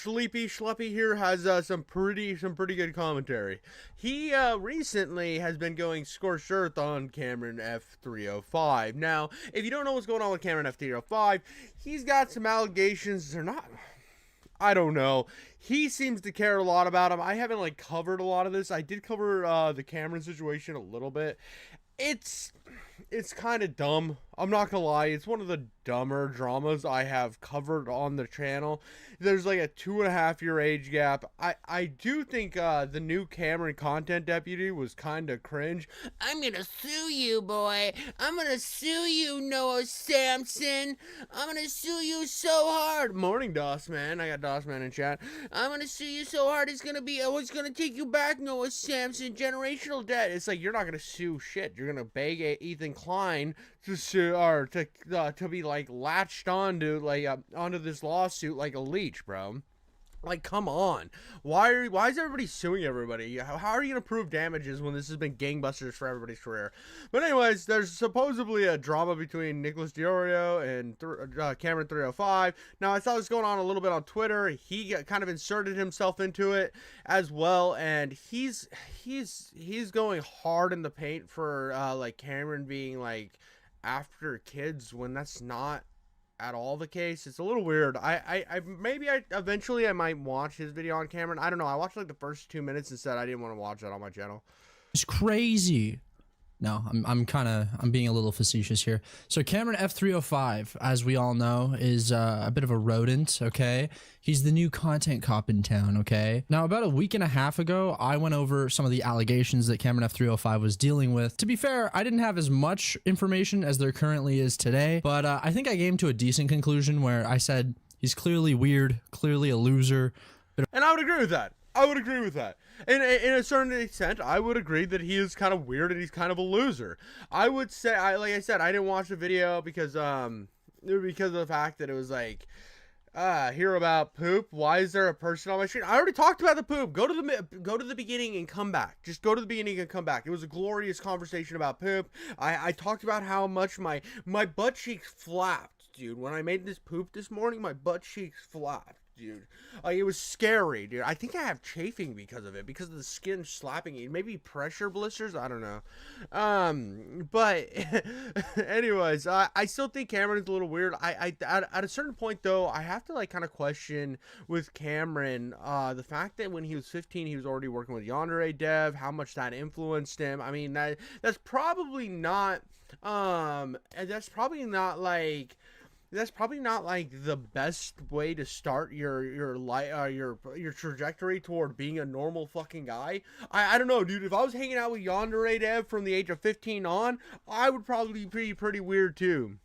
Sleepy Schleppy here has some pretty good commentary. He recently has been going scorched earth on Cameron F305. Now, if you don't know what's going on with Cameron F305, he's got some allegations. They're not, I don't know. He seems to care a lot about him. I haven't like covered a lot of this. I did cover the Cameron situation a little bit. It's kind of dumb. I'm not gonna lie. It's one of the dumber dramas I have covered on the channel. There's like a 2.5-year age gap. I do think the new Cameron content deputy was kind of cringe. I'm gonna sue you, boy. I'm gonna sue you, Noah Samson. I'm gonna sue you so hard. Morning, DOS man. I got DOS man in chat. I'm gonna sue you so hard. It's gonna take you back, Noah Samson. Generational debt. It's like you're not gonna sue shit. You're gonna beg Ethan Klein to sue or to be like latched onto like onto this lawsuit like a leech, bro. Like, come on. Why is everybody suing everybody? How are you gonna prove damages when this has been gangbusters for everybody's career? But anyways, there's supposedly a drama between Nicholas DeOrio and Cameron 305. Now, I saw this going on a little bit on Twitter. He kind of inserted himself into it as well, and he's going hard in the paint for like Cameron being like after kids when that's not at all the case. It's a little weird. Maybe eventually I might watch his video on Cameron. I don't know. I watched like the first 2 minutes and said I didn't want to watch that on my channel. It's crazy. No, I'm being a little facetious here. So Cameron F305, as we all know, is a bit of a rodent, okay? He's the new content cop in town, okay? Now, about a week and a half ago, I went over some of the allegations that Cameron F305 was dealing with. To be fair, I didn't have as much information as there currently is today, but I think I came to a decent conclusion where I said he's clearly weird, clearly a loser. And I would agree with that. I would agree with that. In a certain extent, I would agree that he is kind of weird and he's kind of a loser. I would say, like I said, I didn't watch the video because of the fact that it was like, hear about poop. Why is there a person on my screen? I already talked about the poop. Go to the beginning and come back. Just go to the beginning and come back. It was a glorious conversation about poop. I talked about how much my butt cheeks flapped, dude. When I made this poop this morning, my butt cheeks flapped. Dude, it was scary, dude. I think I have chafing because of it, because of the skin slapping it. Maybe pressure blisters, I don't know. But anyways, I still think Cameron is a little weird. At a certain point though, I have to like kind of question with Cameron the fact that when he was 15 he was already working with Yandere Dev, how much that influenced him. I mean, that's probably not the best way to start your trajectory toward being a normal fucking guy. I don't know, dude. If I was hanging out with Yandere Dev from the age of 15 on, I would probably be pretty weird too.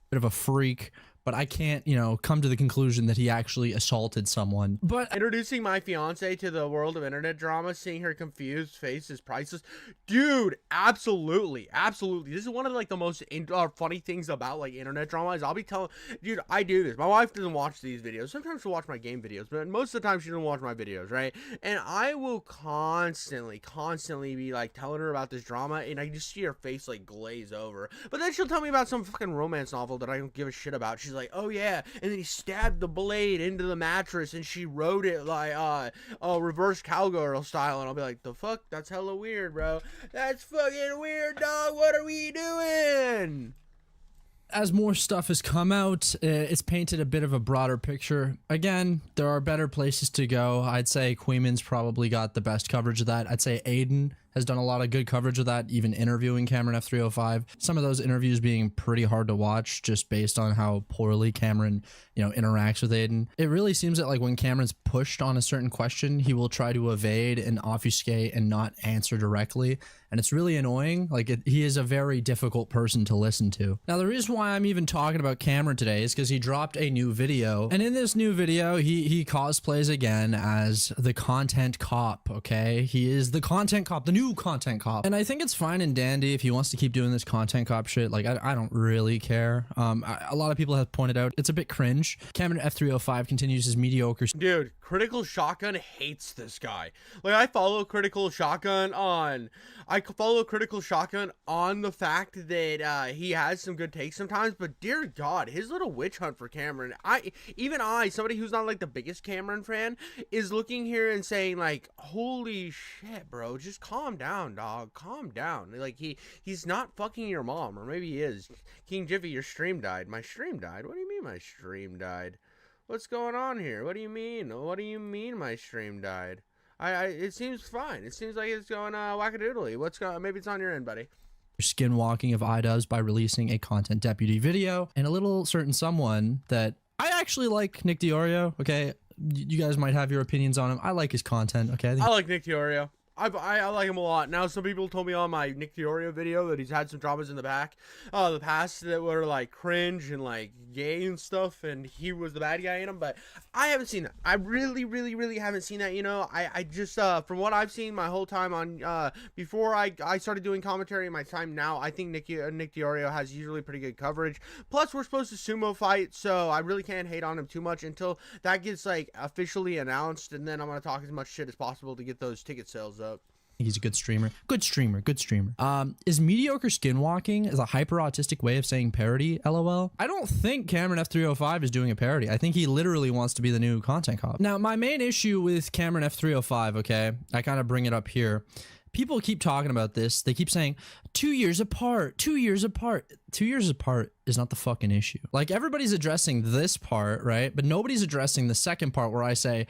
Bit of a freak. But I can't, come to the conclusion that he actually assaulted someone. But introducing my fiance to the world of internet drama, seeing her confused face is priceless. Dude, absolutely. Absolutely. This is one of like the most funny things about like internet drama is I'll be telling, dude, I do this. My wife doesn't watch these videos. Sometimes she'll watch my game videos, but most of the time she doesn't watch my videos, right? And I will constantly be like telling her about this drama and I just see her face like glaze over. But then she'll tell me about some fucking romance novel that I don't give a shit about. She's like, oh yeah, and then he stabbed the blade into the mattress and she wrote it like reverse cowgirl style, and I'll be like, the fuck, that's hella weird, bro. That's fucking weird, dog. What are we doing? As more stuff has come out, it's painted a bit of a broader picture. Again, there are better places to go. I'd say Queeman's probably got the best coverage of that. I'd say Aiden has done a lot of good coverage of that, even interviewing Cameron F305. Some of those interviews being pretty hard to watch just based on how poorly Cameron, interacts with Aiden. It really seems that like when Cameron's pushed on a certain question, he will try to evade and obfuscate and not answer directly. And it's really annoying. Like he is a very difficult person to listen to. Now, the reason why I'm even talking about Cameron today is because he dropped a new video. And in this new video, he cosplays again as the content cop, okay? He is the content cop, the new new content cop. And I think it's fine and dandy if he wants to keep doing this content cop shit. Like, I don't really care. A lot of people have pointed out it's a bit cringe. Cameron F305 continues his mediocre. Dude, Critical Shotgun hates this guy. Like, I follow Critical Shotgun on the fact that he has some good takes sometimes, but dear God, his little witch hunt for Cameron, somebody who's not like the biggest Cameron fan, is looking here and saying like, holy shit, bro, just calm down, dog, calm down. Like, he's not fucking your mom, or maybe he is. King Jiffy, your stream died. My stream died? What do you mean my stream died? What's going on here? What do you mean? What do you mean my stream died? It seems fine. It seems like it's going wackadoodly. Maybe it's on your end, buddy. Skinwalking of Idubbbz by releasing a content deputy video, and a little certain someone that I actually like, Nick DeOrio. Okay, you guys might have your opinions on him. I like his content. Okay, I like Nick DeOrio. I like him a lot. Now, some people told me on my Nick DeOrio video that he's had some dramas in the past that were like cringe and like gay and stuff, and he was the bad guy in them, but I haven't seen that. I really haven't seen that, you know. I just, from what I've seen my whole time on, before I started doing commentary in my time now, I think Nick DeOrio has usually pretty good coverage. Plus, we're supposed to sumo fight, so I really can't hate on him too much until that gets, like, officially announced, and then I'm going to talk as much shit as possible to get those ticket sales up. He's a good streamer. Good streamer. Is mediocre skinwalking a hyper autistic way of saying parody? LOL. I don't think Cameron F305 is doing a parody. I think he literally wants to be the new content cop. Now, my main issue with Cameron F305, okay, I kind of bring it up here. People keep talking about this. They keep saying 2 years apart, 2 years apart. 2 years apart is not the fucking issue. Like, everybody's addressing this part, right? But nobody's addressing the second part where I say,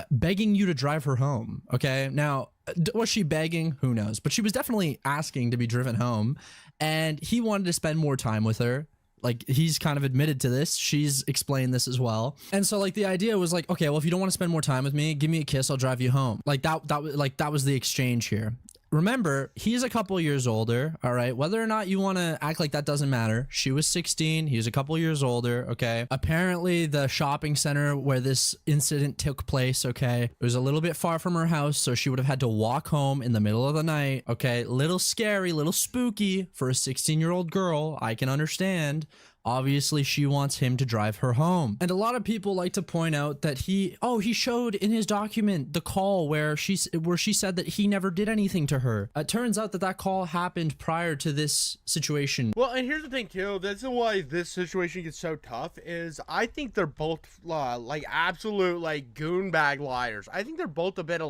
begging you to drive her home. Okay. Now, was she begging? Who knows? But she was definitely asking to be driven home, and he wanted to spend more time with her. Like, he's kind of admitted to this. She's explained this as well. And so, like, the idea was like, okay, well, if you don't want to spend more time with me, give me a kiss, I'll drive you home. Like, that was the exchange here. Remember, he's a couple years older, all right? Whether or not you want to act like that doesn't matter. She was 16. He was a couple years older, okay? Apparently, the shopping center where this incident took place, okay, it was a little bit far from her house, so she would have had to walk home in the middle of the night, okay? Little scary, little spooky for a 16-year-old girl. I can understand. Obviously, she wants him to drive her home. And a lot of people like to point out that he showed in his document the call where she said that he never did anything to her. It turns out that call happened prior to this situation. Well, and here's the thing too. That's why this situation gets so tough is I think they're both like absolute like goonbag liars. I think they're both a bit of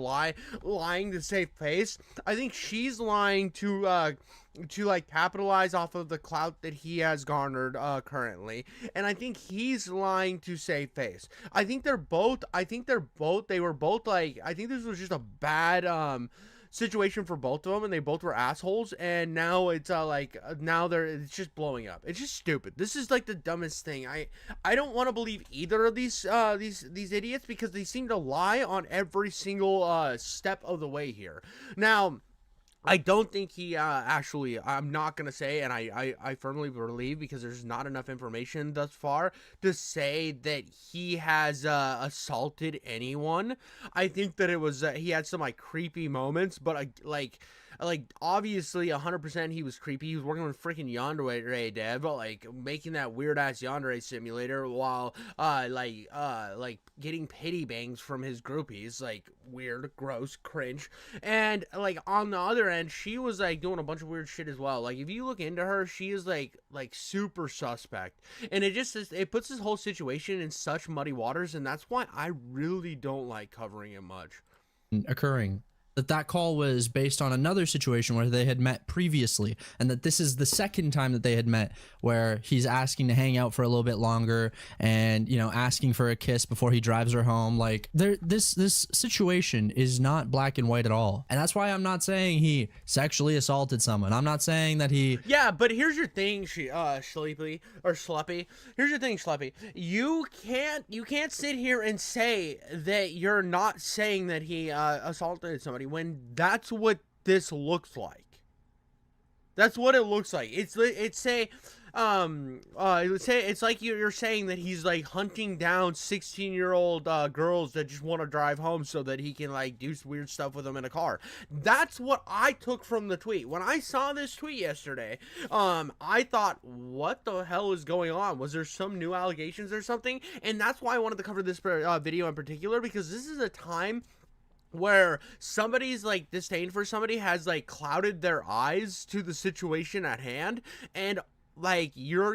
lying to save face. I think she's lying to like capitalize off of the clout that he has garnered currently, and I think he's lying to save face. I think they were both like, I think this was just a bad situation for both of them, and they both were assholes, and now it's it's just blowing up. It's just stupid. This is like the dumbest thing. I don't want to believe either of these idiots, because they seem to lie on every single step of the way here. Now, I don't think he actually, I'm not going to say, and I firmly believe, because there's not enough information thus far to say that he has assaulted anyone. I think that it was, he had some like creepy moments, but like obviously 100% he was creepy. He was working with freaking Yandere Dev, like making that weird ass Yandere simulator while like getting pity bangs from his groupies, like weird, gross, cringe. And like on the other end, she was like doing a bunch of weird shit as well. Like, if you look into her, she is like super suspect, and it puts this whole situation in such muddy waters, and that's why I really don't like covering it much. Occurring. That call was based on another situation where they had met previously, and that this is the second time that they had met, where he's asking to hang out for a little bit longer, and, you know, asking for a kiss before he drives her home. Like, this situation is not black and white at all, and that's why I'm not saying he sexually assaulted someone. I'm not saying that he. Yeah, but here's your thing, Schleppy. Here's your thing, Schleppy. You can't sit here and say that you're not saying that he assaulted somebody, when that's what this looks like. That's what it looks like. It's a it's like you're saying that he's like hunting down 16-year-old girls that just want to drive home so that he can like do weird stuff with them in a car. That's what I took from the tweet. When I saw this tweet yesterday, I thought, what the hell is going on? Was there some new allegations or something? And that's why I wanted to cover this video in particular, because this is a time where somebody's like disdain for somebody has like clouded their eyes to the situation at hand, and like your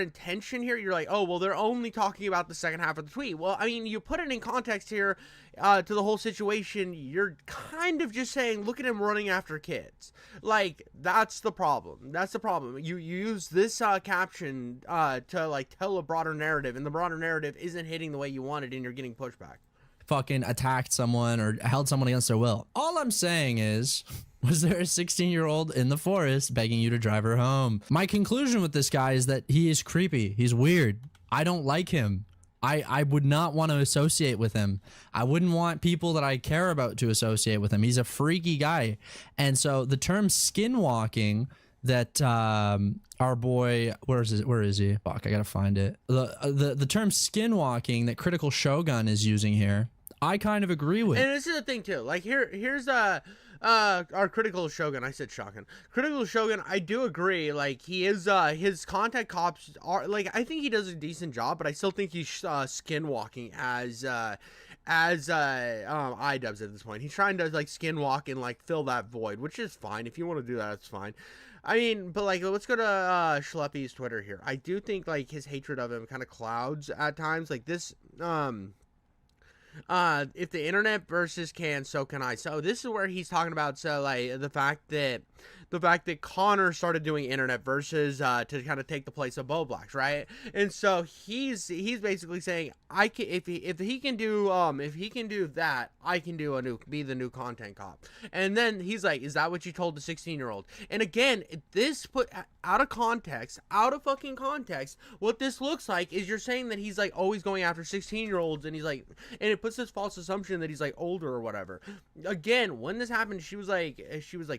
intention here, you're like, oh well, they're only talking about the second half of the tweet. Well, I mean, you put it in context here to the whole situation. You're kind of just saying, look at him running after kids. Like, that's the problem. You use this caption to like tell a broader narrative, and the broader narrative isn't hitting the way you wanted, and you're getting pushback. Fucking attacked someone or held someone against their will. All I'm saying is, was there a 16-year-old in the forest begging you to drive her home? My conclusion with this guy is that he is creepy. He's weird. I don't like him. I would not want to associate with him. I wouldn't want people that I care about to associate with him. He's a freaky guy. And so the term skinwalking that our boy, where is he? Fuck, I gotta find it. The term skinwalking that Critical Shogun is using here, I kind of agree with. And this is the thing too. Like here's our Critical Shogun. I said shotgun. Critical Shogun. I do agree. Like he is his contact cops are like, I think he does a decent job, but I still think he's skinwalking as Idubbbz at this point. He's trying to like skinwalk and like fill that void, which is fine. If you want to do that, it's fine. I mean, but like, let's go to Schleppy's Twitter here. I do think like his hatred of him kind of clouds at times. Like this, if the internet versus can, so can I. So this is where he's talking about, so like the fact that Connor started doing internet versus to kind of take the place of Bo Blacks, right? And so he's basically saying, I can, if he can do that, I can be the new content cop. And then he's like, is that what you told the 16-year-old? And again, this put out of fucking context, what this looks like is you're saying that he's like always going after 16-year-olds, and he's like, and it puts this false assumption that he's like older or whatever. Again, when this happened, she was like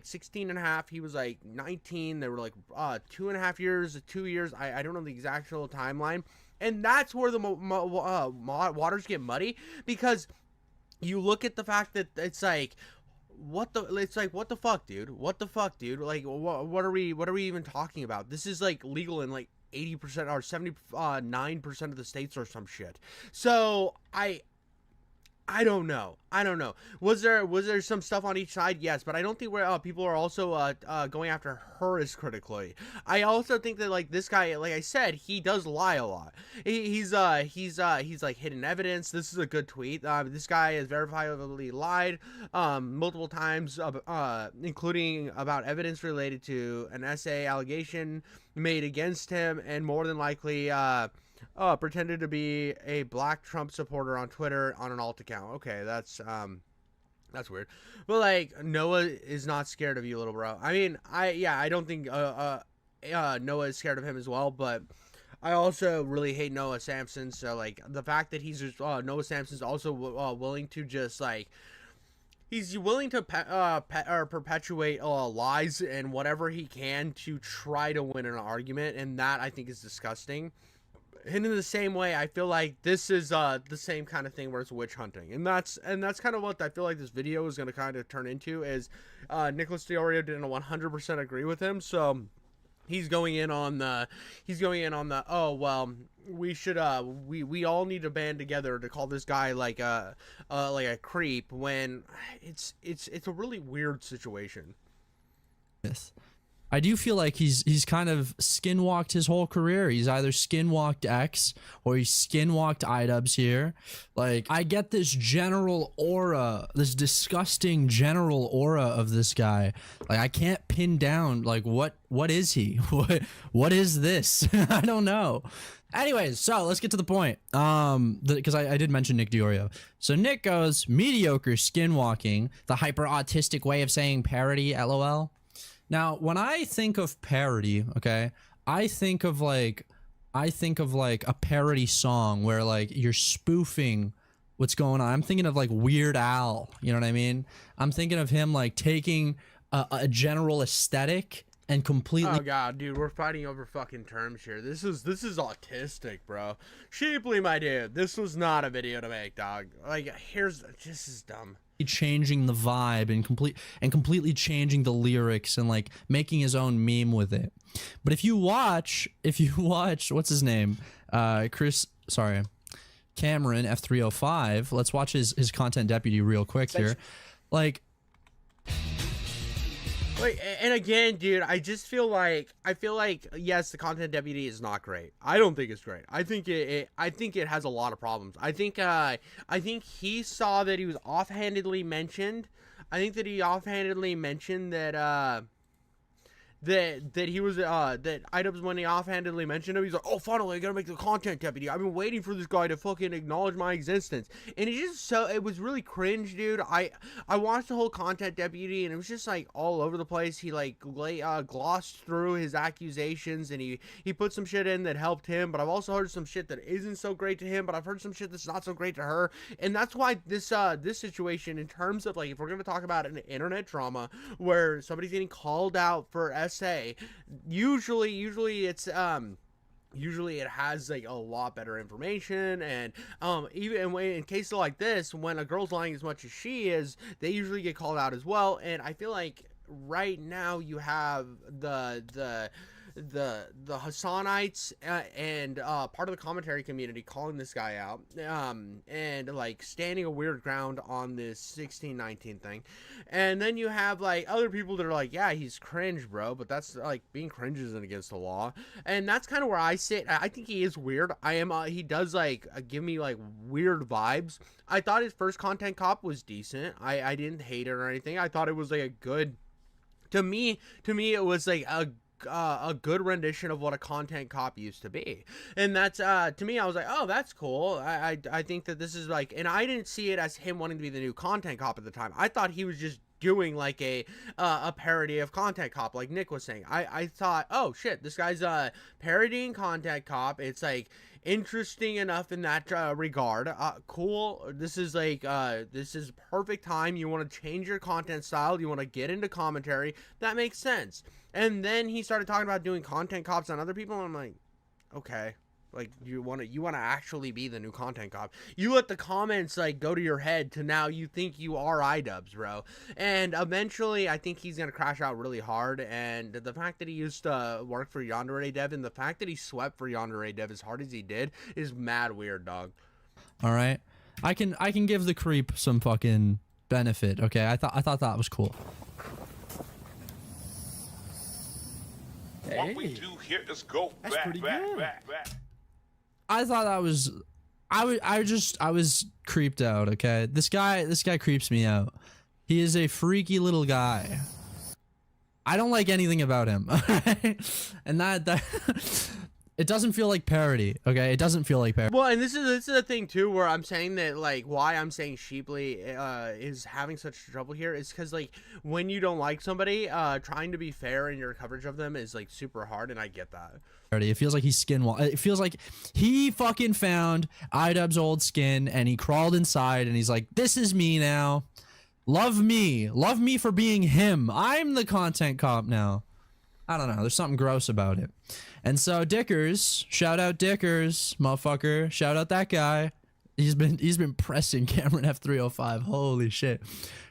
16 and a half. He was like 19. They were like 2.5 years, 2 years. I don't know the exact timeline. And that's where the waters get muddy, because you look at the fact that it's like, what the fuck, dude? What the fuck, dude? Like, what are we even talking about? This is like legal in like 80% or 79% of the states or some shit. So I don't know. Was there some stuff on each side? Yes, but I don't think where people are also going after her as critically. I also think that like this guy, like I said, he does lie a lot. He's like hidden evidence. This is a good tweet. This guy has verifiably lied multiple times, including about evidence related to an essay allegation made against him, and more than likely pretended to be a black Trump supporter on Twitter on an alt account. Okay, that's weird. But like, Noah is not scared of you, little bro. I mean, I don't think Noah is scared of him as well, but I also really hate Noah Samson. So like, the fact that he's just Noah Samson's also willing to just like, he's willing to perpetuate lies and whatever he can to try to win an argument, and that I think is disgusting. And in the same way, I feel like this is the same kind of thing where it's witch hunting, and that's kind of what I feel like this video is going to kind of turn into. Is Nicholas DeOrio didn't 100% agree with him, so he's going in on the oh well, we should we all need to band together to call this guy like a creep, when it's a really weird situation. Yes. I do feel like he's kind of skinwalked his whole career. He's either skinwalked X or he's skinwalked Idubbbz here. Like, I get this general aura, this disgusting general aura of this guy. Like, I can't pin down like what is he? What is this? I don't know. Anyways, so let's get to the point. Because I did mention Nick DeOrio. So Nick goes, mediocre skinwalking, the hyper autistic way of saying parody, LOL. Now, when I think of parody, okay, I think of like a parody song where like you're spoofing what's going on. I'm thinking of like Weird Al, you know what I mean? I'm thinking of him like taking a general aesthetic and completely. Oh god, dude, we're fighting over fucking terms here. This is autistic, bro. Sheeply, my dude, this was not a video to make, dog. Like, this is dumb. Changing the vibe and completely changing the lyrics and like making his own meme with it. But if you watch what's his name, Cameron F305, let's watch his content deputy real quick here. Like, and again, dude, I feel like yes, the content deputy is not great. I don't think it's great. I think it has a lot of problems. I think he saw that he was offhandedly mentioned. I think that he offhandedly mentioned that that he was that Idubbbz, when he offhandedly mentioned him, he's like, oh, finally I gotta make the content deputy. I've been waiting for this guy to fucking acknowledge my existence. And it was really cringe, dude. I watched the whole content deputy and it was just like all over the place. He like glossed through his accusations and he put some shit in that helped him, but I've also heard some shit that isn't so great to him, but I've heard some shit that's not so great to her. And that's why this situation, in terms of like, if we're gonna talk about an internet drama where somebody's getting called out for say, usually it's usually it has like a lot better information, and even in cases like this, when a girl's lying as much as she is, they usually get called out as well. And I feel like right now you have the Hasanites and part of the commentary community calling this guy out, and like standing a weird ground on this 1619 thing. And then you have like other people that are like, yeah, he's cringe, bro, but that's like, being cringe isn't against the law. And that's kind of where I sit. I think he is weird. He does like give me like weird vibes. I thought his first content cop was decent. I didn't hate it or anything. I thought it was like a good, to me it was like a good rendition of what a content cop used to be. And that's to me, I was like, oh, that's cool. I think that this is like, and I didn't see it as him wanting to be the new content cop at the time. I thought he was just doing like a parody of content cop, like Nick was saying. I thought, oh shit, this guy's parodying content cop. It's like interesting enough in that regard. Cool. This is like this is perfect time. You want to change your content style, you want to get into commentary, that makes sense. And then he started talking about doing content cops on other people, and I'm like, okay, like you want to actually be the new content cop. You let the comments like go to your head to now you think you are Idubbbz, bro. And eventually I think he's gonna crash out really hard. And the fact that he used to work for Yandere Dev, and the fact that he swept for Yandere Dev as hard as he did, is mad weird, dog. All right, I can give the creep some fucking benefit. Okay, I thought that was cool. What we do here is go back. I thought that was, I was creeped out. Okay, this guy creeps me out. He is a freaky little guy. I don't like anything about him. And that it doesn't feel like parody. Okay, it doesn't feel like parody. Well, and this is the thing too, where I'm saying that, like, why I'm saying Sheeply is having such trouble here is because, like, when you don't like somebody, trying to be fair in your coverage of them is like super hard, and I get that. It feels like he's it feels like he fucking found Idubbbz' old skin and he crawled inside and he's like, this is me now. Love me for being him. I'm the content cop now. I don't know. There's something gross about it. And so Dickers, shout out Dickers, motherfucker. Shout out that guy. He's been pressing Cameron F305. Holy shit.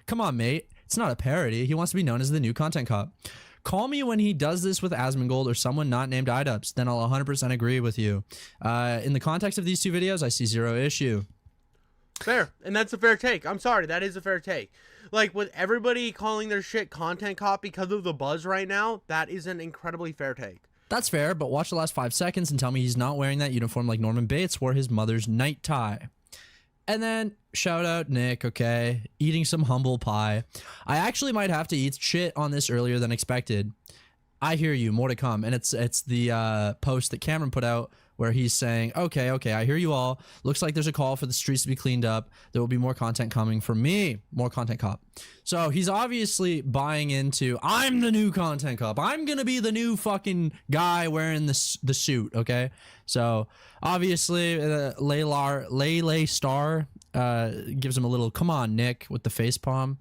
Come on, mate. It's not a parody. He wants to be known as the new content cop. Call me when he does this with Asmongold or someone not named Idubbbz. Then I'll 100% agree with you. In the context of these two videos, I see zero issue. Fair. And that's a fair take. I'm sorry. That is a fair take. Like, with everybody calling their shit content cop because of the buzz right now, that is an incredibly fair take. That's fair, but watch the last 5 seconds and tell me he's not wearing that uniform like Norman Bates wore his mother's night tie. And then, shout out Nick, okay? Eating some humble pie. I actually might have to eat shit on this earlier than expected. I hear you, more to come. And it's the post that Cameron put out where he's saying, okay, I hear you all. Looks like there's a call for the streets to be cleaned up. There will be more content coming from me. More content cop. So he's obviously buying into, I'm the new content cop. I'm going to be the new fucking guy wearing the suit, okay? So obviously Lele Star gives him a little, come on, Nick, with the face palm.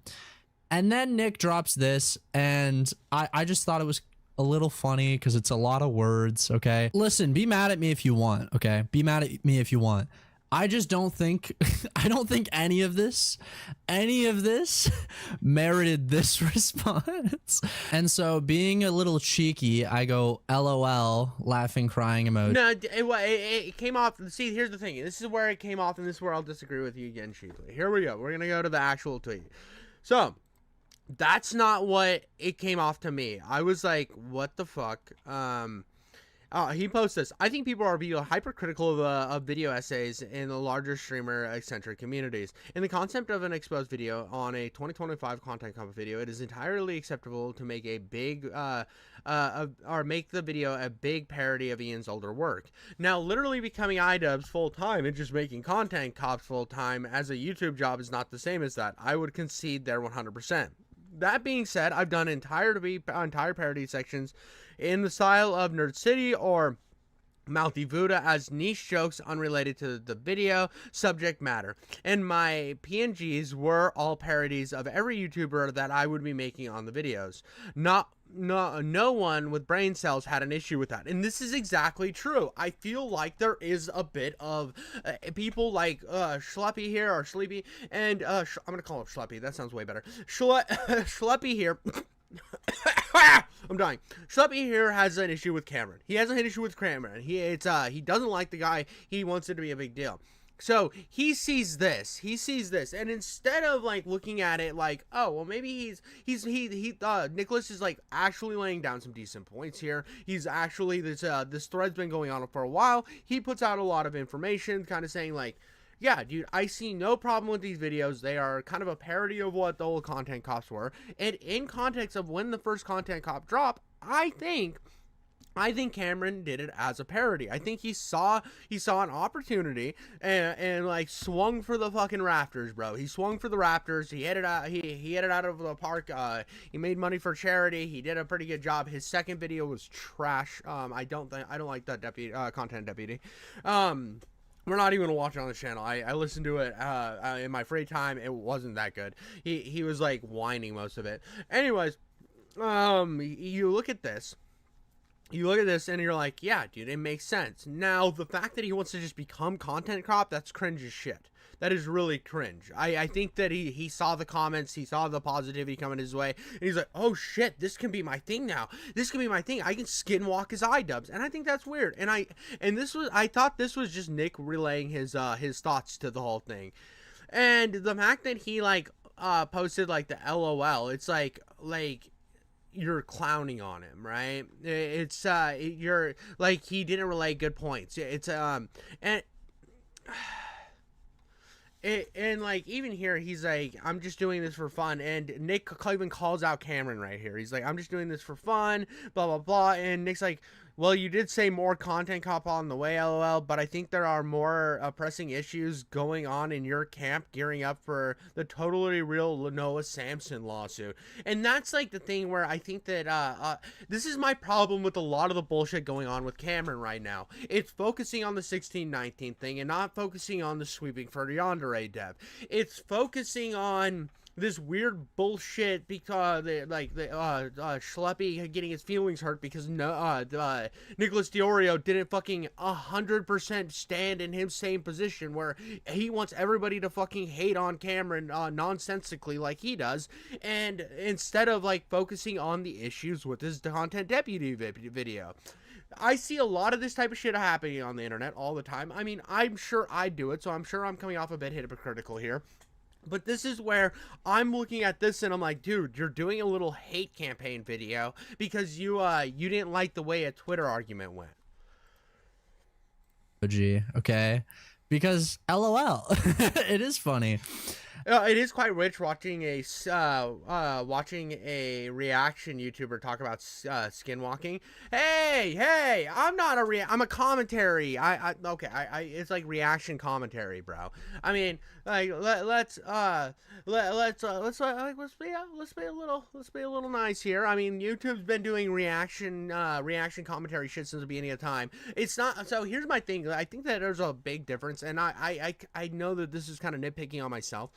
And then Nick drops this, and I just thought it was a little funny because it's a lot of words. Okay, listen, be mad at me if you want. Okay, be mad at me if you want. I just don't think I don't think any of this merited this response. And so being a little cheeky, I go LOL, laughing, crying emoji. No, it came off. See, here's the thing. This is where it came off, and this is where I'll disagree with you again, cheekily. Here we go. We're gonna go to the actual tweet. So that's not what it came off to me. I was like, what the fuck? He posts this. I think people are being hypercritical of video essays in the larger streamer eccentric communities. In the concept of an exposed video on a 2025 content comp video, it is entirely acceptable to make a big, or make the video a big parody of Ian's older work. Now, literally becoming Idubbbz full-time and just making content cops full-time as a YouTube job is not the same as that. I would concede there 100%. That being said, I've done entire parody sections in the style of Nerd City or Mouthy Vuda as niche jokes unrelated to the video subject matter. And my PNGs were all parodies of every YouTuber that I would be making on the videos. No one with brain cells had an issue with that, and this is exactly true. I feel like there is a bit of people like Schleppy here, or Sleepy, and I'm gonna call him Schleppy, that sounds way better. Schleppy here I'm dying. Schleppy here has an issue with Cameron. He has an issue with Cameron. He doesn't like the guy. He wants it to be a big deal. So he sees this, and instead of like looking at it like, oh well, maybe Nicholas is like actually laying down some decent points here. He's actually this thread's been going on for a while. He puts out a lot of information, kind of saying like, yeah, dude, I see no problem with these videos. They are kind of a parody of what the old content cops were, and in context of when the first content cop dropped, I think Cameron did it as a parody. I think he saw an opportunity and like swung for the fucking rafters, bro. He swung for the rafters. He hit it out. He hit it out of the park. He made money for charity. He did a pretty good job. His second video was trash. I don't like that deputy content deputy. We're not even gonna watch it on the channel. I listened to it in my free time. It wasn't that good. He was like whining most of it. Anyways, you look at this. And you're like, yeah, dude, it makes sense. Now, the fact that he wants to just become content cop, that's cringe as shit. That is really cringe. I think that he saw the comments, he saw the positivity coming his way, and he's like, oh shit, this can be my thing now. This can be my thing. I can skinwalk as Idubbbz. And I think that's weird. And I thought this was just Nick relaying his thoughts to the whole thing. And the fact that he like posted like the LOL, it's like you're clowning on him, right? It's you're like, he didn't relay good points. It's and like even here he's like, I'm just doing this for fun, and Nick even calls out Cameron right here. He's like, I'm just doing this for fun, blah blah blah, and Nick's like, well, you did say more content cop on the way, LOL, but I think there are more pressing issues going on in your camp gearing up for the totally real Noah Samson lawsuit. And that's like the thing where I think that this is my problem with a lot of the bullshit going on with Cameron right now. It's focusing on the 1619 thing and not focusing on the sweeping for yandere dev. It's focusing on this weird bullshit because Schleppy getting his feelings hurt because Nicholas DeOrio didn't fucking 100% stand in his same position where he wants everybody to fucking hate on Cameron nonsensically like he does, and instead of like focusing on the issues with his content deputy video. I see a lot of this type of shit happening on the internet all the time. I mean, I'm sure I do it, so I'm sure I'm coming off a bit hypocritical here. But this is where I'm looking at this and I'm like, dude, you're doing a little hate campaign video because you didn't like the way a Twitter argument went. Okay, because LOL, it is funny. It is quite rich watching a reaction YouTuber talk about skinwalking. Hey, I'm a commentary. It's like reaction commentary, bro. I mean, like let's be a little nice here. I mean, YouTube's been doing reaction commentary shit since the beginning of time. It's not. So here's my thing. I think that there's a big difference, and I know that this is kind of nitpicking on myself.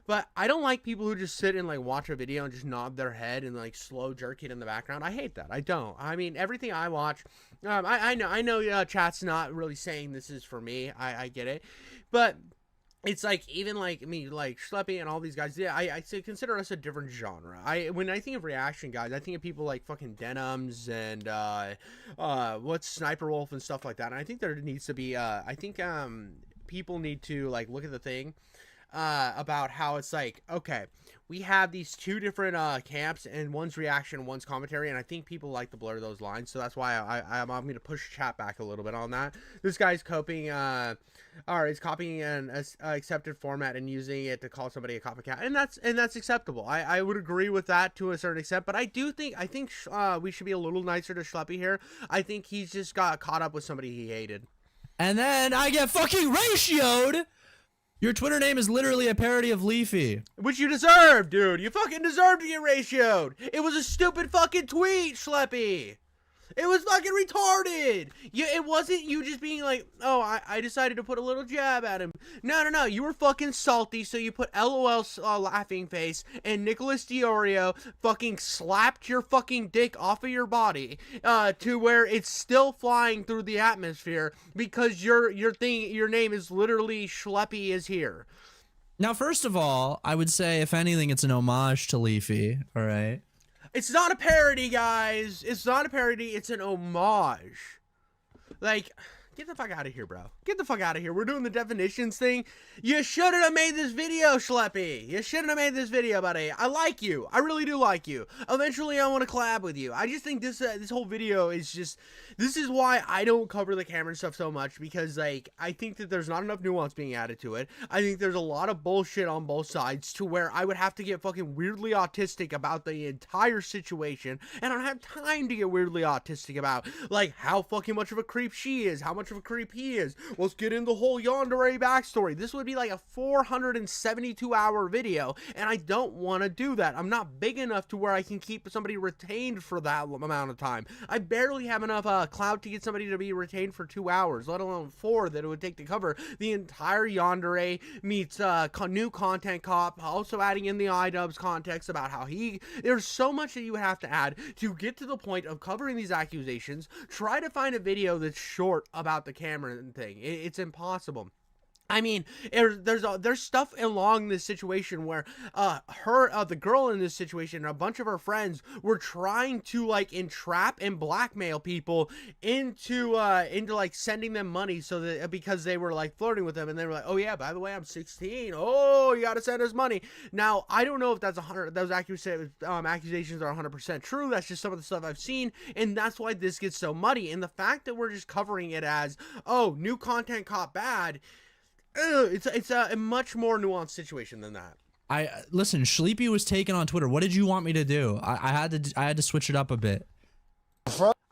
But I don't like people who just sit and like watch a video and just nod their head and like slow jerk it in the background. I hate that. I don't. I mean, everything I watch, I know chat's not really saying this is for me. I get it, but it's like, even like me, like Schleppy and all these guys, yeah, I consider us a different genre. When I think of reaction guys, I think of people like fucking Denims and what's Sniper Wolf and stuff like that. And I think there needs to be I think people need to like look at the thing about how it's like, okay, we have these two different camps, and one's reaction, one's commentary, and I think people like to blur those lines. So that's why I'm going to push chat back a little bit on that. This guy's copying is copying an accepted format and using it to call somebody a copycat, and that's acceptable. I would agree with that to a certain extent, but I think we should be a little nicer to Schleppy here. I think he's just got caught up with somebody he hated. And then I get fucking ratioed. Your Twitter name is literally a parody of Leafy. Which you deserve, dude. You fucking deserve to get ratioed. It was a stupid fucking tweet, Schleppy. It was fucking retarded. It wasn't you just being like, oh, I decided to put a little jab at him. No. You were fucking salty, so you put LOL laughing face, and Nicholas DeOrio fucking slapped your fucking dick off of your body to where it's still flying through the atmosphere because your name is literally Schleppy is here. Now, first of all, I would say, if anything, it's an homage to Leafy, all right? It's not a parody, guys. It's not a parody. It's an homage. Like, get the fuck out of here, bro. Get the fuck out of here. We're doing the definitions thing. You shouldn't have made this video, Schleppy. You shouldn't have made this video, buddy. I like you. I really do like you. Eventually, I want to collab with you. I just think this whole video is just... This is why I don't cover the Cameron stuff so much, because, like, I think that there's not enough nuance being added to it. I think there's a lot of bullshit on both sides to where I would have to get fucking weirdly autistic about the entire situation, and I don't have time to get weirdly autistic about, like, how fucking much of a creep she is, how much of a creep he is. Let's get in the whole Yandere backstory. This would be like a 472-hour video, and I don't want to do that. I'm not big enough to where I can keep somebody retained for that amount of time. I barely have enough clout to get somebody to be retained for 2 hours, let alone 4 that it would take to cover the entire Yandere meets new content cop, also adding in the Idubbbz context about how there's so much that you would have to add to get to the point of covering these accusations. Try to find a video that's short about the Cameron thing. It's impossible. I mean, there's stuff along this situation where the girl in this situation and a bunch of her friends were trying to like entrap and blackmail people into like sending them money, so that because they were like flirting with them, and they were like, oh yeah, by the way, I'm 16. Oh, you gotta send us money. Now I don't know if those accusations are 100% true. That's just some of the stuff I've seen, and that's why this gets so muddy. And the fact that we're just covering it as, oh, new content caught bad. It's a much more nuanced situation than that. Listen, Sleepy was taken on Twitter. What did you want me to do? I had to switch it up a bit.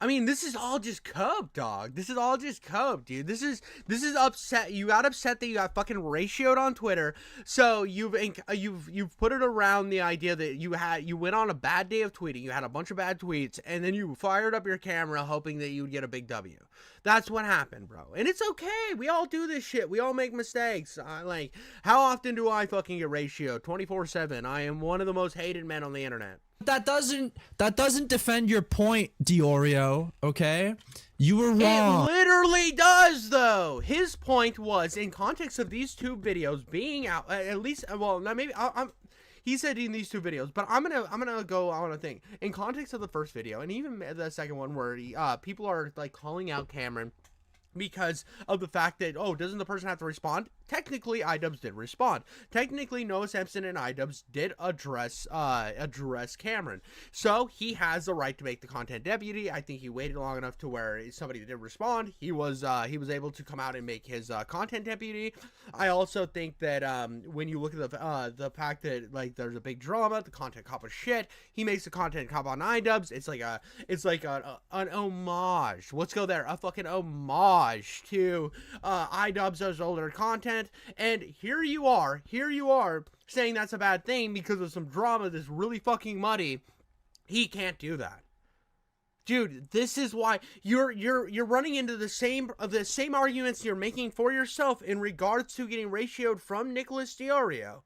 I mean, this is all just cub, dog. This is all just cub, dude. This is upset. You got upset that you got fucking ratioed on Twitter. So you've put it around the idea that you went on a bad day of tweeting. You had a bunch of bad tweets, and then you fired up your camera hoping that you would get a big W. That's what happened, bro. And it's okay. We all do this shit. We all make mistakes. Like, how often do I fucking get ratioed? 24/7. I am one of the most hated men on the internet. That doesn't defend your point, DeOrio, okay? You were wrong. It literally does, though. His point was, in context of these two videos being out, at least, well, maybe he said in these two videos, but I'm gonna go on a thing. In context of the first video, and even the second one, where people are like calling out Cameron because of the fact that, oh, doesn't the person have to respond? Technically, Idubbbz did respond. Technically, Noah Sampson and Idubbbz did address Cameron. So he has the right to make the content deputy. I think he waited long enough to where somebody did respond. He was able to come out and make his content deputy. I also think that when you look at the fact that like there's a big drama, the content cop is shit. He makes a content cop on Idubbbz. It's like an homage. Let's go there. A fucking homage to Idubbbz's older content. And here you are saying that's a bad thing because of some drama that's really fucking muddy. He can't do that. Dude, this is why you're running into the same arguments you're making for yourself in regards to getting ratioed from Nicholas DeOrio.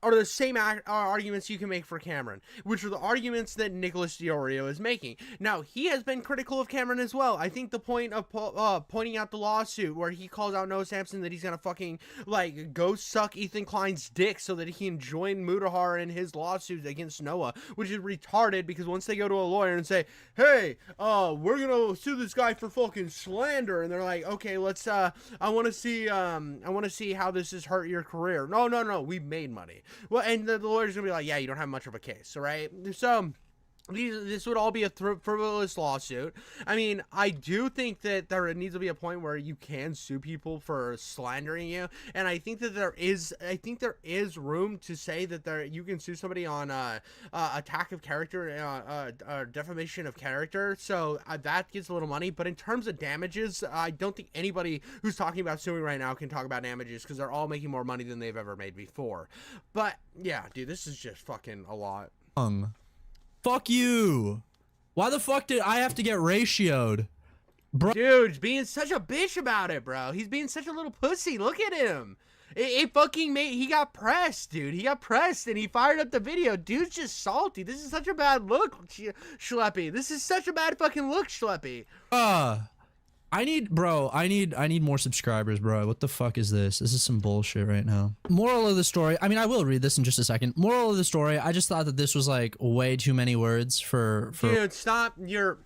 are the same arguments you can make for Cameron, which are the arguments that Nicholas DeOrio is making. Now, he has been critical of Cameron as well. I think the point of pointing out the lawsuit where he calls out Noah Sampson that he's gonna fucking like go suck Ethan Klein's dick so that he can join Mutahar in his lawsuit against Noah, which is retarded, because once they go to a lawyer and say, hey, we're gonna sue this guy for fucking slander, and they're like, okay, let's I want to see how this has hurt your career. No, we made money. Well, and the lawyer's gonna be like, yeah, you don't have much of a case, all right? So this would all be a frivolous lawsuit. I mean, I do think that there needs to be a point where you can sue people for slandering you, and I think that there is room to say that you can sue somebody on attack of character, defamation of character. So that gets a little money. But in terms of damages, I don't think anybody who's talking about suing right now can talk about damages, because they're all making more money than they've ever made before. But yeah, dude, this is just fucking a lot. Fuck you. Why the fuck did I have to get ratioed? Bro. Dude's being such a bitch about it, bro. He's being such a little pussy. Look at him. It fucking he got pressed, dude. He got pressed and he fired up the video. Dude's just salty. This is such a bad look, Schleppy. This is such a bad fucking look, Schleppy. I need more subscribers, bro. What the fuck is this? This is some bullshit right now. Moral of the story. I mean, I will read this in just a second. Moral of the story. I just thought that this was like way too many words for. Dude, stop your.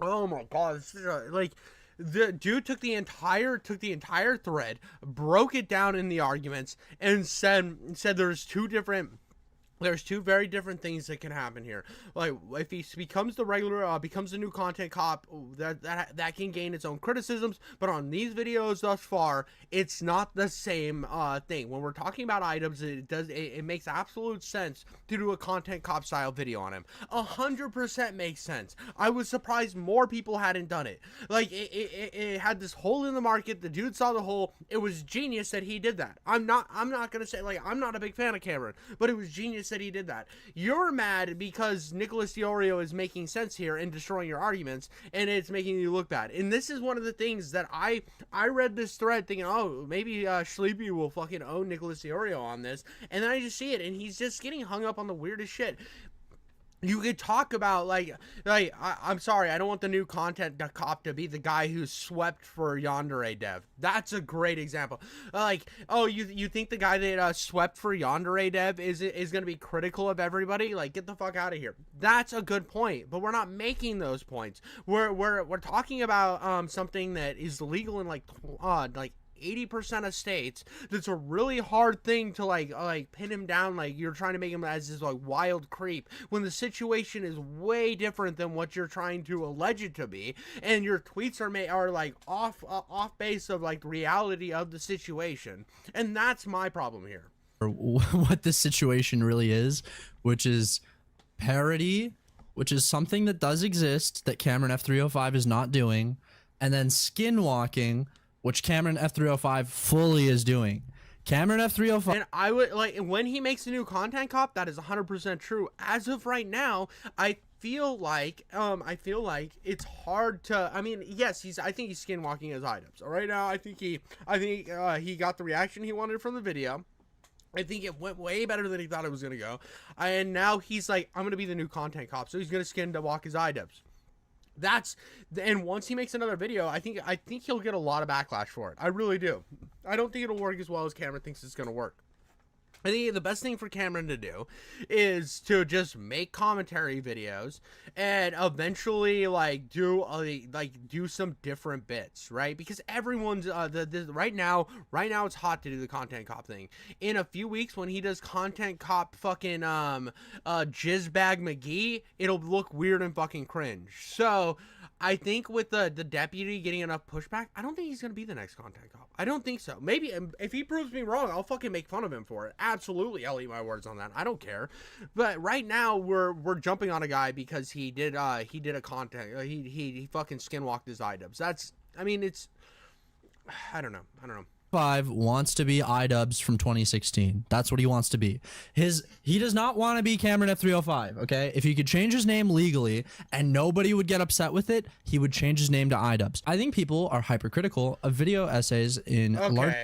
Oh my god! Like, the dude took the entire thread, broke it down in the arguments, and said there's two very different things that can happen here. Like, if he becomes the regular, becomes the new content cop, that can gain its own criticisms. But on these videos thus far, it's not the same thing. When we're talking about Idubbbz, it makes absolute sense to do a content cop style video on him. 100% makes sense. I was surprised more people hadn't done it. Like, it had this hole in the market. The dude saw the hole. It was genius that he did that. I'm not gonna say, like, I'm not a big fan of Cameron, but it was genius that he did that. You're mad because Nicholas DeOrio is making sense here and destroying your arguments, and it's making you look bad. And this is one of the things that I read this thread thinking, oh, maybe Sleepy will fucking own Nicholas DeOrio on this, and then I just see it, and he's just getting hung up on the weirdest shit. You could talk about, I'm sorry, I don't want the new content cop to be the guy who swept for Yandere Dev. That's a great example. Like, oh, you think the guy that swept for Yandere Dev is going to be critical of everybody? Like, get the fuck out of here. That's a good point, but we're not making those points. We're talking about something that is legal in like 80% of states. That's a really hard thing to like pin him down, like you're trying to make him as this like wild creep, when the situation is way different than what you're trying to allege it to be, and your tweets are like off base of like reality of the situation. And that's my problem here. What this situation really is, which is parody, which is something that does exist that Cameron F305 is not doing, and then skinwalking, which Cameron F305 fully is doing. Cameron F305. And I would like, when he makes a new content cop, that is 100% true. As of right now, I feel like it's hard to. I mean, yes, I think he's skinwalking his Idubbbz. Right now, I think he got the reaction he wanted from the video. I think it went way better than he thought it was gonna go. And now he's like, I'm gonna be the new content cop, so he's gonna skinwalk his Idubbbz. And once he makes another video, I think he'll get a lot of backlash for it. I really do. I don't think it'll work as well as Cameron thinks it's gonna work. I think the best thing for Cameron to do is to just make commentary videos and eventually like do some different bits, right? Because everyone's right now it's hot to do the content cop thing. In a few weeks when he does content cop fucking Jizzbag McGee, it'll look weird and fucking cringe. So I think with the deputy getting enough pushback, I don't think he's gonna be the next content cop. I don't think so. Maybe if he proves me wrong, I'll fucking make fun of him for it. Absolutely, I'll eat my words on that. I don't care. But right now we're jumping on a guy because he did a content. He fucking skinwalked his Idubbbz. I don't know. 5 wants to be Idubbbz from 2016. That's what he wants to be. He does not want to be Cameron F305, okay? If he could change his name legally and nobody would get upset with it, he would change his name to Idubbbz. I think people are hypercritical of video essays in large.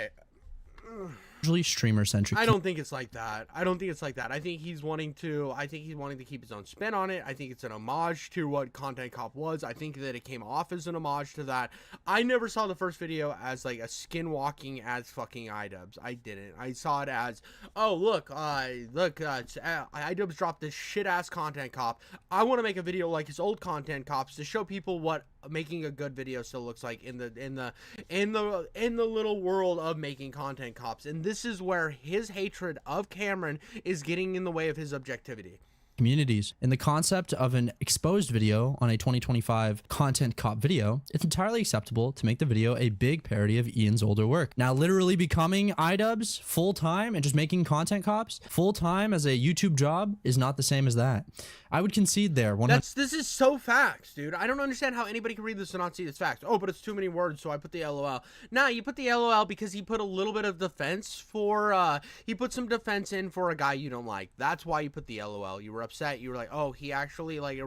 Usually streamer centric. I don't think it's like that. I don't think it's like that. I think he's wanting to keep his own spin on it. I think it's an homage to what Content Cop was. I think that it came off as an homage to that. I never saw the first video as like a skinwalking as fucking Idubbbz. I didn't. I saw it as, oh look, Idubbbz dropped this shit ass Content Cop. I want to make a video like his old Content Cops to show people what making a good video still looks like in the little world of making Content Cops. And this is where his hatred of Cameron is getting in the way of his objectivity. Communities. In the concept of an exposed video on a 2025 Content Cop video, it's entirely acceptable to make the video a big parody of Ian's older work. Now, literally becoming Idubbbz full-time and just making Content Cops full-time as a YouTube job is not the same as that. I would concede there. This is so facts, dude. I don't understand how anybody can read this and not see this facts. Oh, but it's too many words, so I put the LOL. Nah, you put the LOL because he put a little bit of defense for, he put some defense in for a guy you don't like. That's why you put the LOL. You were upset. You were like, oh, he actually, like,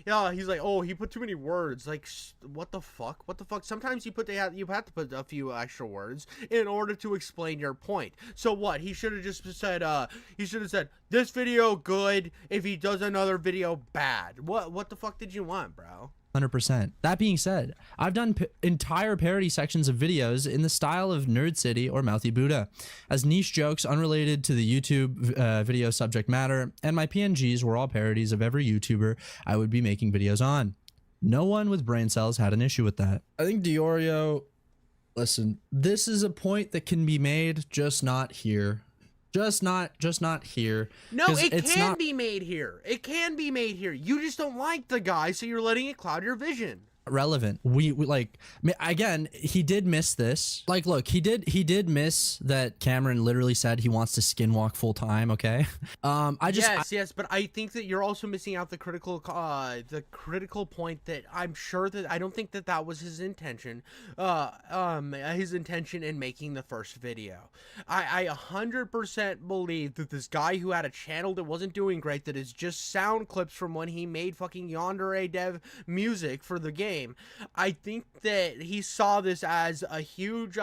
yeah, he's like, oh, he put too many words. Like, what the fuck? What the fuck? Sometimes you have to put a few extra words in order to explain your point. So what? He should have just said, this video good. If he does another video, bad. What the fuck did you want, bro? 100%. That being said, I've done entire parody sections of videos in the style of Nerd City or Mouthy Buddha, as niche jokes unrelated to the YouTube video subject matter, and my PNGs were all parodies of every YouTuber I would be making videos on. No one with brain cells had an issue with that. I think DeOrio, listen, this is a point that can be made, just not here. Just not here. No, it can be made here. It can be made here. You just don't like the guy, so you're letting it cloud your vision. Relevant. We like, again, he did miss this. Like, look, he did miss that Cameron literally said he wants to skinwalk full time. Okay. Yes, but I think that you're also missing out the critical point that I'm sure that I don't think that was his intention. His intention in making the first video. I 100% believe that this guy who had a channel that wasn't doing great, that is just sound clips from when he made fucking Yandere Dev music for the game. I think that he saw this as a huge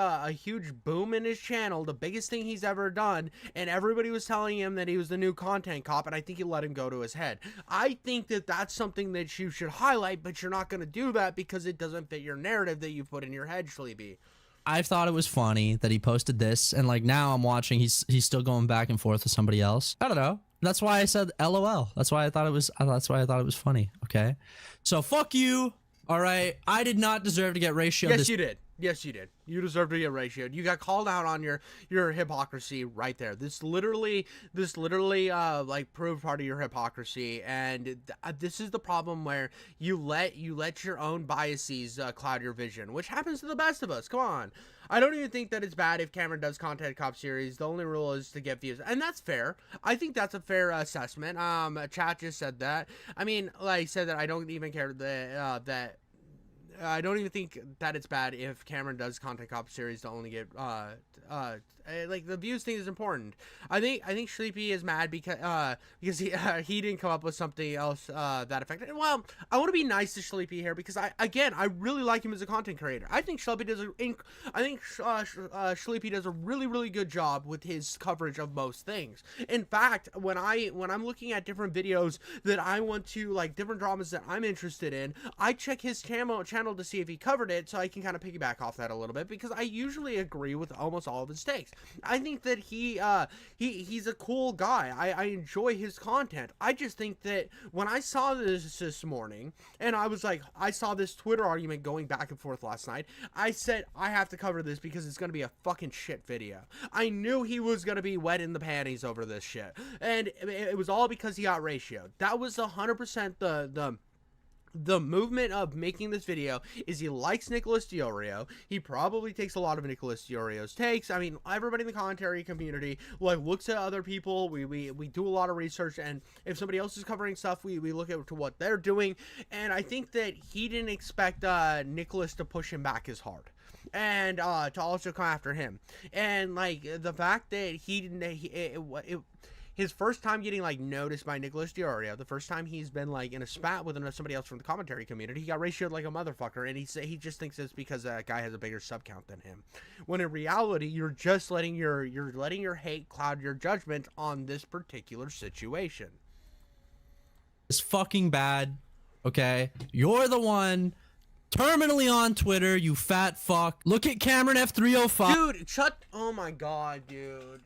boom in his channel, the biggest thing he's ever done, and everybody was telling him that he was the new Content Cop, and I think he let him go to his head. I think that that's something that you should highlight, but you're not going to do that because it doesn't fit your narrative that you put in your head, Sleepy. I thought it was funny that he posted this, and like now I'm watching, he's still going back and forth with somebody else. I don't know. That's why I said LOL. That's why I thought it was funny. Okay, so fuck you. All right, I did not deserve to get ratioed. Yes, you did. Yes, you did. You deserve to get ratioed. You got called out on your hypocrisy right there. This literally like proved part of your hypocrisy, and this is the problem where you let your own biases cloud your vision, which happens to the best of us. Come on. I don't even think that it's bad if Cameron does Content Cop series. The only rule is to get views, and that's fair. I think that's a fair assessment. Chat just said that. I mean, like, said that I don't even care that I don't even think that it's bad if Cameron does Content Cop series to only get like the views thing is important. I think Sleepy is mad because he didn't come up with something else that effective. Well, I want to be nice to Sleepy here because I really like him as a content creator. I think Sleepy does Sleepy does a really good job with his coverage of most things. In fact, when I'm looking at different videos that I want to, like, different dramas that I'm interested in, I check his channel to see if he covered it, so I can kind of piggyback off that a little bit, because I usually agree with almost all of his takes. I think that he's a cool guy. I enjoy his content. I just think that when I saw this morning, and I saw this Twitter argument going back and forth last night, I said, I have to cover this because it's going to be a fucking shit video. I knew he was going to be wet in the panties over this shit. And it was all because he got ratioed. That was 100% the movement of making this video. Is he likes Nicholas DeOrio. He probably takes a lot of Nicholas DeOrio's takes. I mean, everybody in the commentary community like looks at other people. We do a lot of research, and if somebody else is covering stuff, we look at to what they're doing. And I think that he didn't expect Nicholas to push him back as hard, and to also come after him. And like the fact that he his first time getting like noticed by Nicholas DeOrio, the first time he's been like in a spat with somebody else from the commentary community, he got ratioed like a motherfucker, and he just thinks it's because that guy has a bigger sub count than him. When in reality, you're just letting your hate cloud your judgment on this particular situation. It's fucking bad. Okay, you're the one terminally on Twitter, you fat fuck. Look at Cameron F305. Dude, oh my god, dude.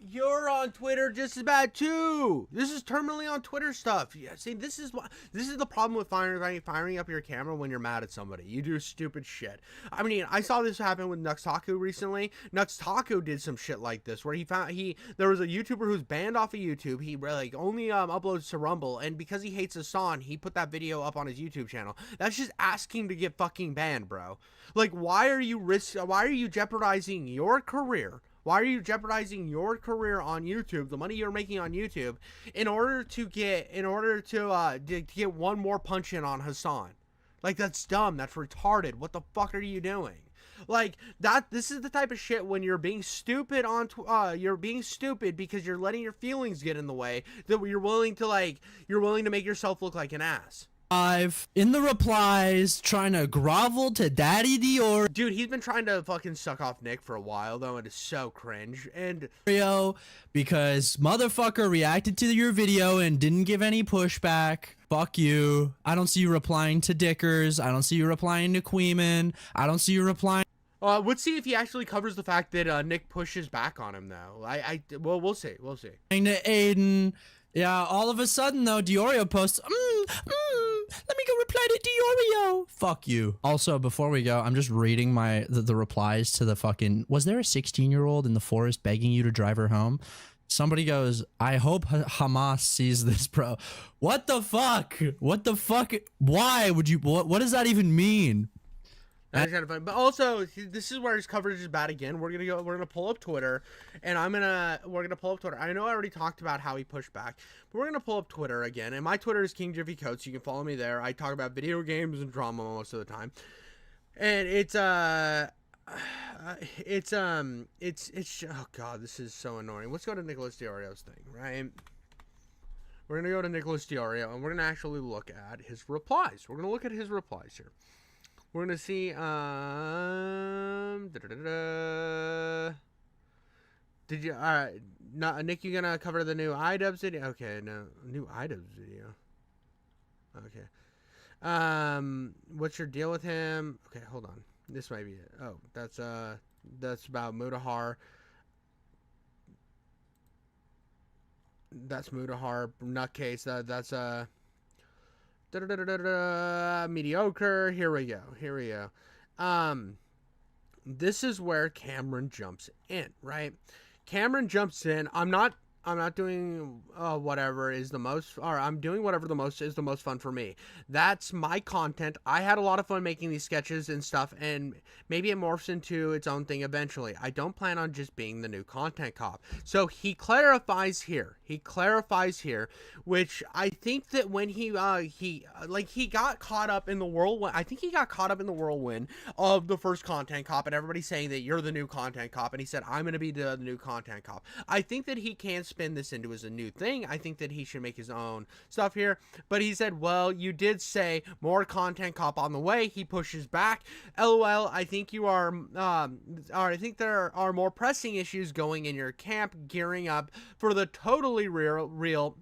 You're on Twitter just as bad too. This is terminally on Twitter stuff. Yeah, see, this is the problem with firing up your camera when you're mad at somebody. You do stupid shit. I mean, I saw this happen with Nuxtaku recently. Nuxtaku did some shit like this where there was a YouTuber who's banned off of YouTube. He like only uploads to Rumble, and because he hates Hasan, he put that video up on his YouTube channel. That's just asking to get fucking banned, bro. Like, why are you jeopardizing your career? Why are you jeopardizing your career on YouTube, the money you're making on YouTube, in order to get one more punch in on Hasan? Like, that's dumb. That's retarded. What the fuck are you doing? Like, this is the type of shit when you're being stupid you're being stupid because you're letting your feelings get in the way, that you're willing to make yourself look like an ass. In the replies, trying to grovel to Daddy DeOrio. Dude, he's been trying to fucking suck off Nick for a while, though, and it's so cringe. And because motherfucker reacted to your video and didn't give any pushback. Fuck you. I don't see you replying to Dickers. I don't see you replying to Queeman. I don't see you replying. Let's see if he actually covers the fact that Nick pushes back on him, though. Well, we'll see. We'll see. To Aiden. Yeah, all of a sudden, though, DeOrio posts, let me go reply to DeOrio. Fuck you. Also, before we go, I'm just reading the replies to the fucking, was there a 16-year-old in the forest begging you to drive her home? Somebody goes, I hope Hamas sees this, bro. What the fuck? What the fuck? Why would you, what does that even mean? That's kind of fun. But also, this is where his coverage is bad again. We're gonna pull up Twitter, and we're gonna pull up Twitter. I know I already talked about how he pushed back, but we're gonna pull up Twitter again. And my Twitter is King Jiffy Coates. You can follow me there. I talk about video games and drama most of the time. And it's oh god, this is so annoying. Let's go to Nicholas DeOrio's thing, right? We're gonna go to Nicholas DeOrio, and we're gonna actually look at his replies. We're gonna look at his replies here. We're gonna see did you Nick, you gonna cover the new Idubbbz video? Okay, no, new Idubbbz video. Okay. What's your deal with him? Okay, hold on. This might be it. Oh, that's about Mudahar. That's Mudahar nutcase. That's mediocre. Here we go. This is where Cameron jumps in, right? Cameron jumps in. I'm not doing whatever is the most, or I'm doing whatever is the most fun for me. That's my content. I had a lot of fun making these sketches and stuff, and maybe it morphs into its own thing eventually. I don't plan on just being the new content cop. So he clarifies here, which I think that when he got caught up in the whirlwind. I think he got caught up in the whirlwind of the first content cop, and everybody saying that you're the new content cop, and he said, I'm going to be the new content cop. I think that he can spin this into as a new thing. I think that he should make his own stuff here, but he said, well, you did say more content cop on the way. He pushes back. LOL, I think you are I think there are more pressing issues going in your camp, gearing up for the totally real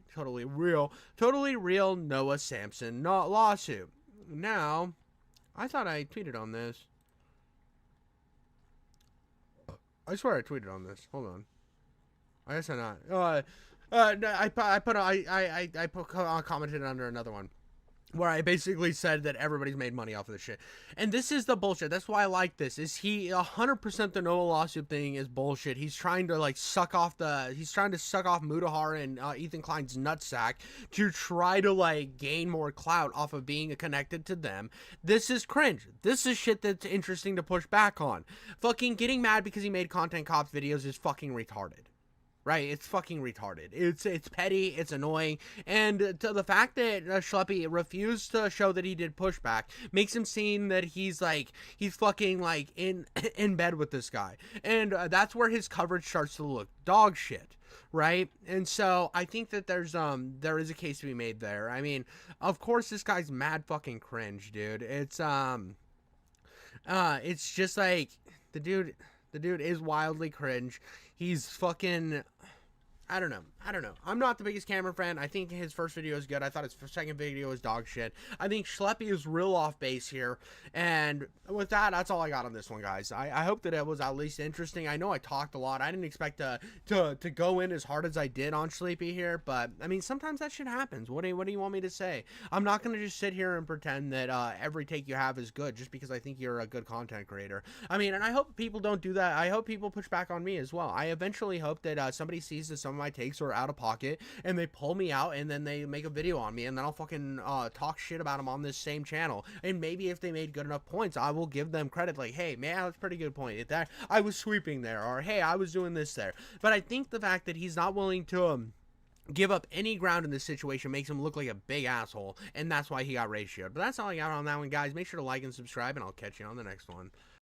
Noah Samson lawsuit. Now, I thought I tweeted on this. I swear I tweeted on this. Hold on. I guess I'm not. I commented under another one where I basically said that everybody's made money off of this shit. And this is the bullshit. That's why I like this. Is he 100% the Noah lawsuit thing is bullshit. He's trying to suck off Mudahar and Ethan Klein's nutsack to try to gain more clout off of being connected to them. This is cringe. This is shit that's interesting to push back on. Fucking getting mad because he made content cops videos is fucking retarded. Right, it's fucking retarded. It's petty, it's annoying, and to the fact that Schleppy refused to show that he did pushback makes him seem that he's fucking in bed with this guy, and that's where his coverage starts to look dog shit. right? And so I think that there is a case to be made there. I mean, of course this guy's mad fucking cringe, dude. It's just like the dude is wildly cringe. He's fucking, I don't know. I'm not the biggest Cameron fan. I think his first video is good. I thought his second video was dog shit. I think Schleppy is real off base here. And with that, that's all I got on this one, guys. I hope that it was at least interesting. I know I talked a lot. I didn't expect to go in as hard as I did on Sleepy here, but I mean, sometimes that shit happens. What do you want me to say? I'm not gonna just sit here and pretend that every take you have is good just because I think you're a good content creator. I mean, and I hope people don't do that. I hope people push back on me as well. I eventually hope that somebody sees that some of my takes are out of pocket and they pull me out and then they make a video on me and then I'll fucking talk shit about them on this same channel. And maybe if they made good enough points, I will give them credit, like, hey man, that's a pretty good point, that I was sweeping there, or hey, I was doing this there. But I think the fact that he's not willing to give up any ground in this situation makes him look like a big asshole, and that's why he got ratioed. But that's all I got on that one, guys. Make sure to like and subscribe, and I'll catch you on the next one.